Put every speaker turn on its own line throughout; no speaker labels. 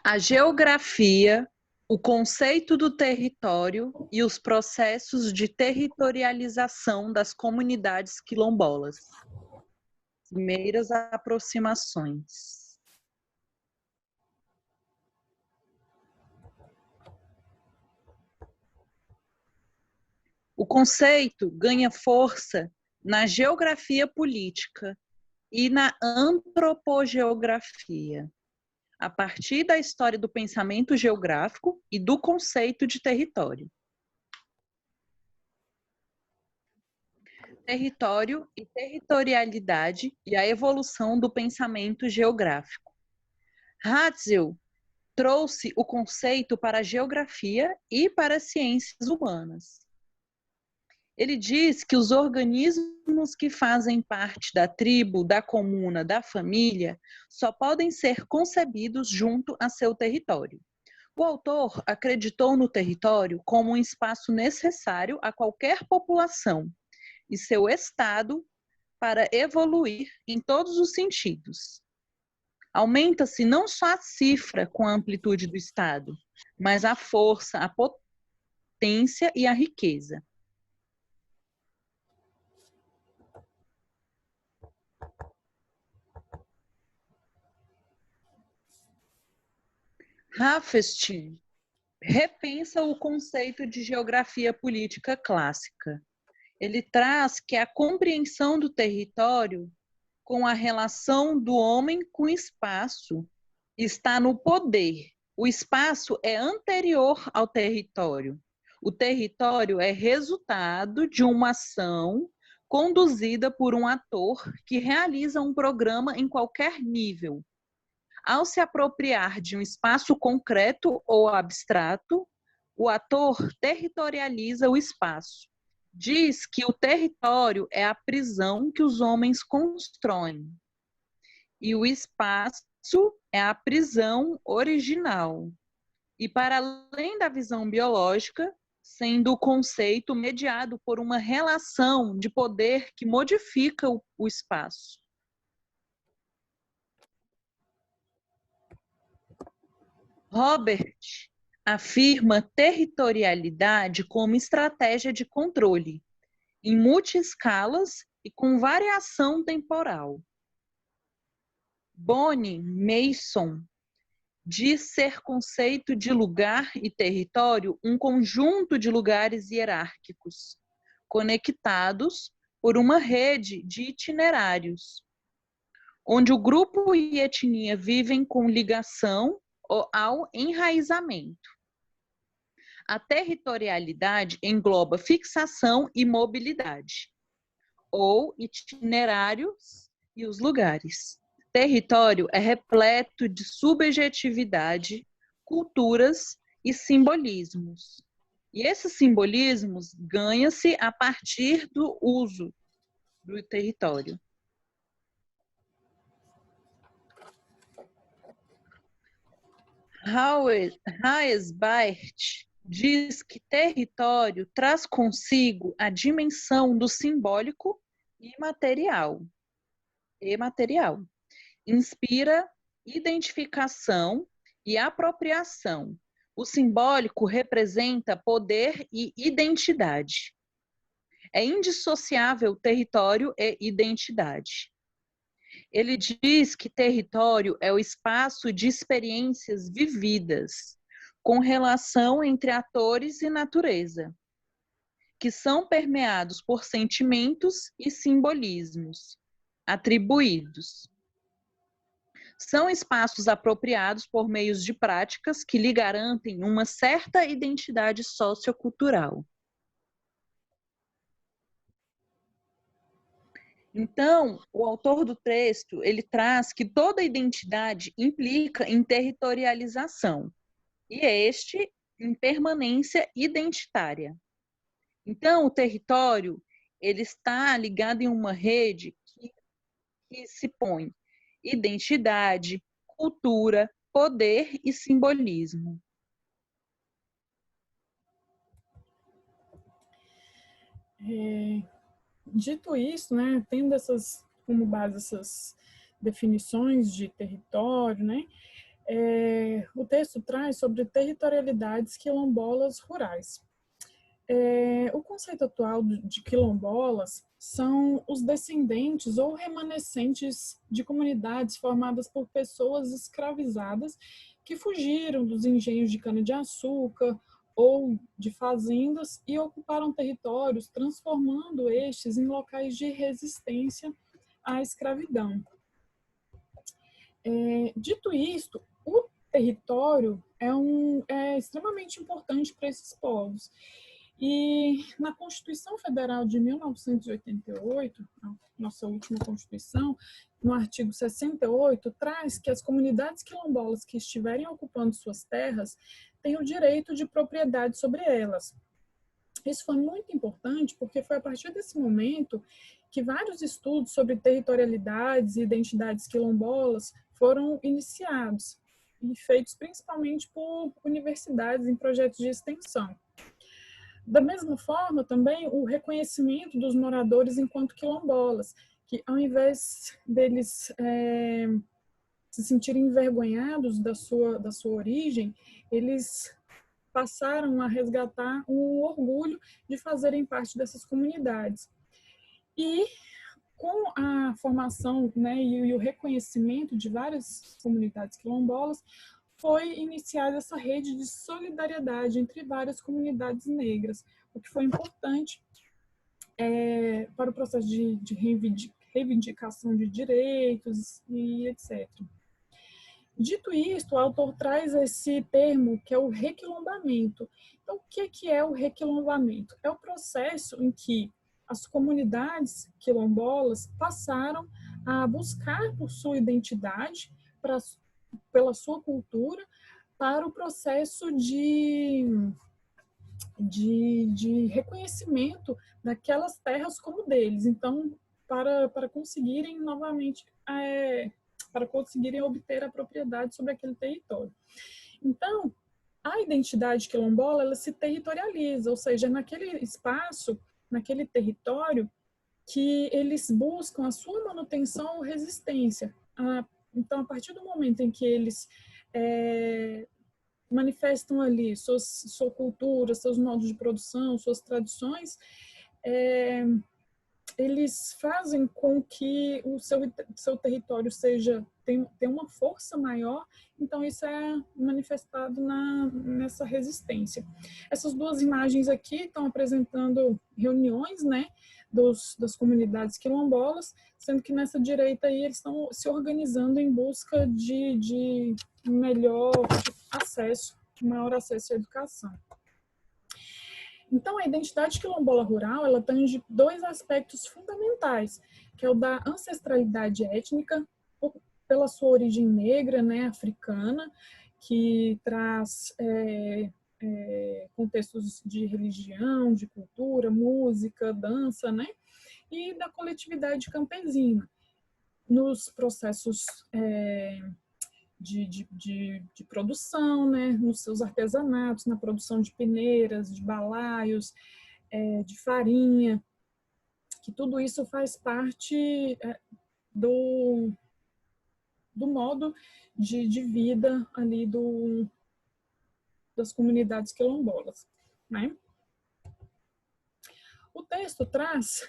A geografia, o conceito do território e os processos de territorialização das comunidades quilombolas. Primeiras aproximações. O conceito ganha força na geografia política e na antropogeografia, a partir da história do pensamento geográfico e do conceito de território. Território e territorialidade e a evolução do pensamento geográfico. Ratzel trouxe o conceito para a geografia e para as ciências humanas. Ele diz que os organismos que fazem parte da tribo, da comuna, da família, só podem ser concebidos junto a seu território. O autor acreditou no território como um espaço necessário a qualquer população e seu estado para evoluir em todos os sentidos. Aumenta-se não só a cifra com a amplitude do estado, mas a força, a potência e a riqueza. Hafstein repensa o conceito de geografia política clássica. Ele traz que a compreensão do território com a relação do homem com o espaço está no poder. O espaço é anterior ao território. O território é resultado de uma ação conduzida por um ator que realiza um programa em qualquer nível. Ao se apropriar de um espaço concreto ou abstrato, o ator territorializa o espaço. Diz que o território é a prisão que os homens constroem. E o espaço é a prisão original. E para além da visão biológica, sendo o conceito mediado por uma relação de poder que modifica o espaço. Robert afirma territorialidade como estratégia de controle, em multiescalas e com variação temporal. Bonnie Mason diz ser conceito de lugar e território um conjunto de lugares hierárquicos, conectados por uma rede de itinerários, onde o grupo e etnia vivem com ligação ao enraizamento. A territorialidade engloba fixação e mobilidade, ou itinerários e os lugares. Território é repleto de subjetividade, culturas e simbolismos. E esses simbolismos ganham-se a partir do uso do território. Haesbart diz que território traz consigo a dimensão do simbólico e material. Inspira identificação e apropriação. O simbólico representa poder e identidade. É indissociável território e identidade. Ele diz que território é o espaço de experiências vividas, com relação entre atores e natureza, que são permeados por sentimentos e simbolismos atribuídos. São espaços apropriados por meios de práticas que lhe garantem uma certa identidade sociocultural. Então, o autor do texto, ele traz que toda identidade implica em territorialização, e este em permanência identitária. Então, o território, ele está ligado em uma rede que se põe identidade, cultura, poder e simbolismo.
Dito isso, né, tendo como base essas definições de território, né, O texto traz sobre territorialidades quilombolas rurais. O conceito atual de quilombolas são os descendentes ou remanescentes de comunidades formadas por pessoas escravizadas que fugiram dos engenhos de cana-de-açúcar ou de fazendas e ocuparam territórios, transformando estes em locais de resistência à escravidão. Dito isto, o território é extremamente importante para esses povos. E na Constituição Federal de 1988, a nossa última Constituição, no artigo 68, traz que as comunidades quilombolas que estiverem ocupando suas terras têm o direito de propriedade sobre elas. Isso foi muito importante porque foi a partir desse momento que vários estudos sobre territorialidades e identidades quilombolas foram iniciados e feitos principalmente por universidades em projetos de extensão. Da mesma forma, também o reconhecimento dos moradores enquanto quilombolas, que ao invés deles se sentirem envergonhados da sua origem, eles passaram a resgatar o orgulho de fazerem parte dessas comunidades. E com a formação, né, e o reconhecimento de várias comunidades quilombolas, foi iniciada essa rede de solidariedade entre várias comunidades negras, o que foi importante para o processo de reivindicação de direitos e etc. Dito isto, o autor traz esse termo que é o requilombamento. Então, o que é o requilombamento? É o processo em que as comunidades quilombolas passaram a buscar por sua identidade, pela sua cultura, para o processo de reconhecimento daquelas terras como deles. Então, para conseguirem novamente, para conseguirem obter a propriedade sobre aquele território. Então, a identidade quilombola, ela se territorializa, ou seja, naquele espaço, naquele território, que eles buscam a sua manutenção ou resistência. Então, a partir do momento em que eles manifestam ali sua cultura, seus modos de produção, suas tradições, eles fazem com que o seu território tenha uma força maior, então isso é manifestado nessa resistência. Essas duas imagens aqui estão apresentando reuniões, né, das comunidades quilombolas, sendo que nessa direita aí eles estão se organizando em busca de melhor acesso, maior acesso à educação. Então, a identidade quilombola rural, ela tange dois aspectos fundamentais, que é o da ancestralidade étnica, pela sua origem negra, né, africana, que traz contextos de religião, de cultura, música, dança, né, e da coletividade campesina, nos processos de produção, né, nos seus artesanatos, na produção de peneiras, de balaios, de farinha, que tudo isso faz parte do modo de vida ali das comunidades quilombolas, né? O texto traz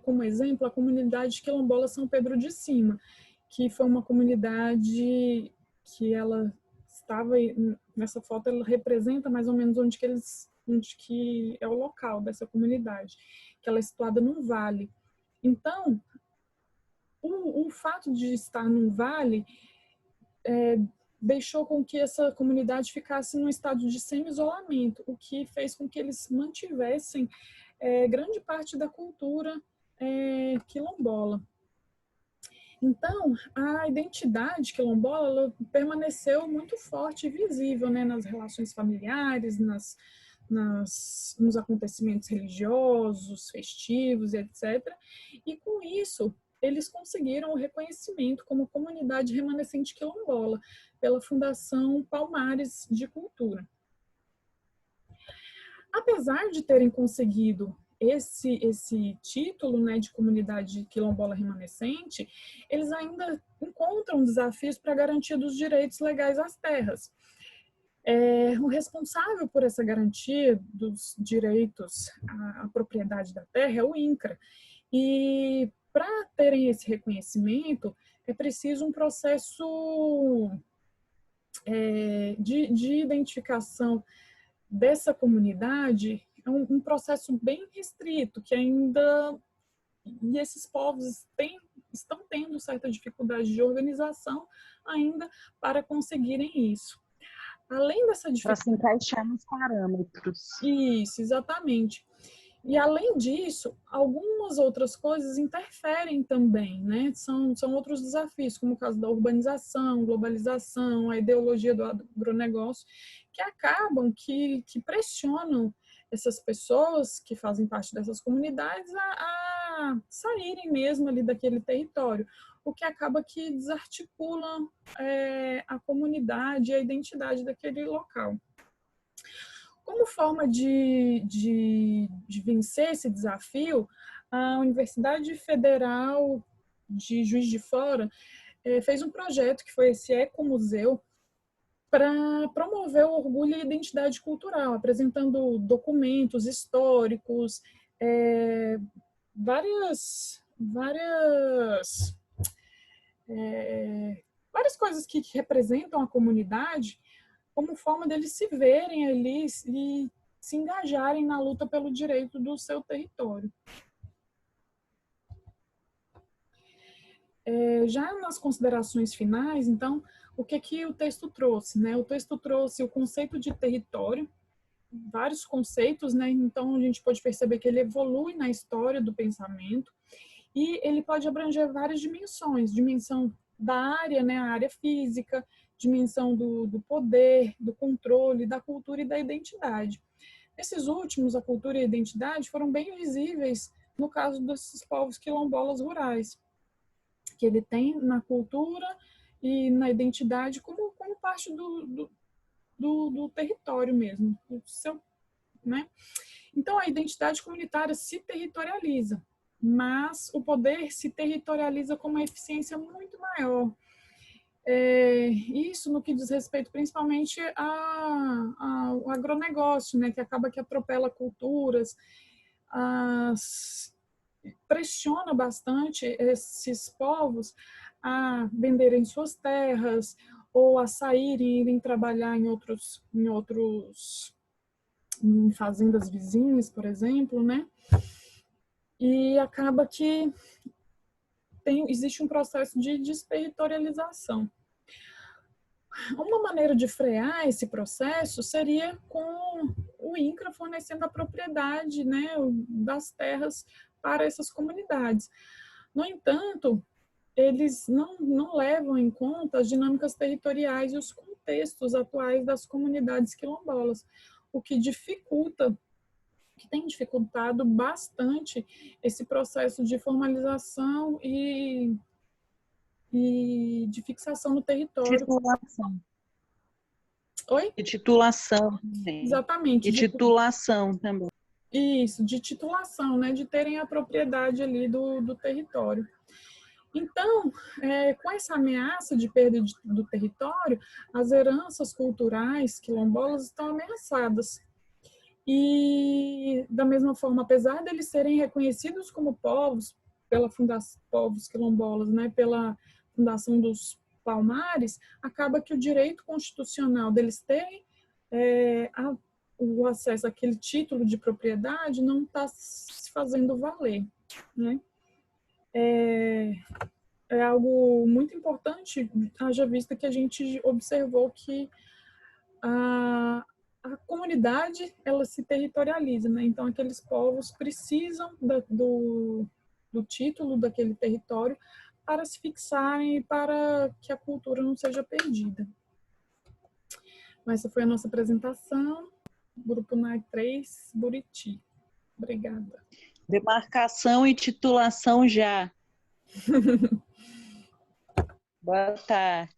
como exemplo a comunidade quilombola São Pedro de Cima, que foi uma comunidade que ela estava, nessa foto ela representa mais ou menos onde que é o local dessa comunidade, que ela é situada num vale. Então, o fato de estar num vale deixou com que essa comunidade ficasse num estado de semi-isolamento, o que fez com que eles mantivessem grande parte da cultura quilombola. Então, a identidade quilombola ela permaneceu muito forte e visível, né, nas relações familiares, nos acontecimentos religiosos, festivos, etc. E, com isso, eles conseguiram o reconhecimento como comunidade remanescente quilombola pela Fundação Palmares de Cultura. Apesar de terem conseguido esse título, né, de comunidade quilombola remanescente, eles ainda encontram desafios para a garantia dos direitos legais às terras. O responsável por essa garantia dos direitos à propriedade da terra é o INCRA. E para terem esse reconhecimento, é preciso um processo de identificação dessa comunidade, é um processo bem restrito, que ainda, e esses povos estão tendo certa dificuldade de organização ainda para conseguirem isso. Além dessa dificuldade...
Para se encaixar nos parâmetros.
Isso, exatamente. E, além disso, algumas outras coisas interferem também, né? São outros desafios, como o caso da urbanização, globalização, a ideologia do agronegócio, que acabam, que pressionam essas pessoas que fazem parte dessas comunidades a saírem mesmo ali daquele território, o que acaba que desarticula a comunidade e a identidade daquele local. Como forma de vencer esse desafio, a Universidade Federal de Juiz de Fora fez um projeto que foi esse Ecomuseu para promover o orgulho e a identidade cultural, apresentando documentos históricos, várias coisas que representam a comunidade, como forma deles se verem ali e se engajarem na luta pelo direito do seu território. Já nas considerações finais, então, o que o texto trouxe, né? O texto trouxe o conceito de território, vários conceitos, né? Então, a gente pode perceber que ele evolui na história do pensamento e ele pode abranger várias dimensões, dimensão da área, né? A área física, dimensão do poder, do controle, da cultura e da identidade. Esses últimos, a cultura e a identidade, foram bem visíveis no caso desses povos quilombolas rurais, que ele tem na cultura e na identidade como parte do território mesmo, do seu, né? Então, a identidade comunitária se territorializa, mas o poder se territorializa com uma eficiência muito maior. Isso no que diz respeito principalmente ao agronegócio, né, que acaba que atropela culturas, pressiona bastante esses povos a venderem suas terras ou a saírem e irem trabalhar em fazendas vizinhas, por exemplo, né? E acaba que existe um processo de desterritorialização. Uma maneira de frear esse processo seria com o INCRA fornecendo a propriedade, né, das terras para essas comunidades. No entanto, eles não levam em conta as dinâmicas territoriais e os contextos atuais das comunidades quilombolas, o que tem dificultado bastante esse processo de formalização e de fixação no território.
Titulação.
Oi?
De titulação também.
Exatamente.
E titulação também.
Isso, de titulação, né? De terem a propriedade ali do território. Então, com essa ameaça de perda do território, as heranças culturais quilombolas estão ameaçadas. E, da mesma forma, apesar deles serem reconhecidos como povos, pela Fundação Povos Quilombolas, né, pela Fundação dos Palmares, acaba que o direito constitucional deles terem o acesso àquele título de propriedade não está se fazendo valer, né? É algo muito importante, haja vista que a gente observou que a comunidade ela se territorializa, né? Então aqueles povos precisam do título daquele território para se fixarem e para que a cultura não seja perdida. Essa foi a nossa apresentação. Grupo NAI 3, Buriti. Obrigada.
Demarcação e titulação já. Boa tarde.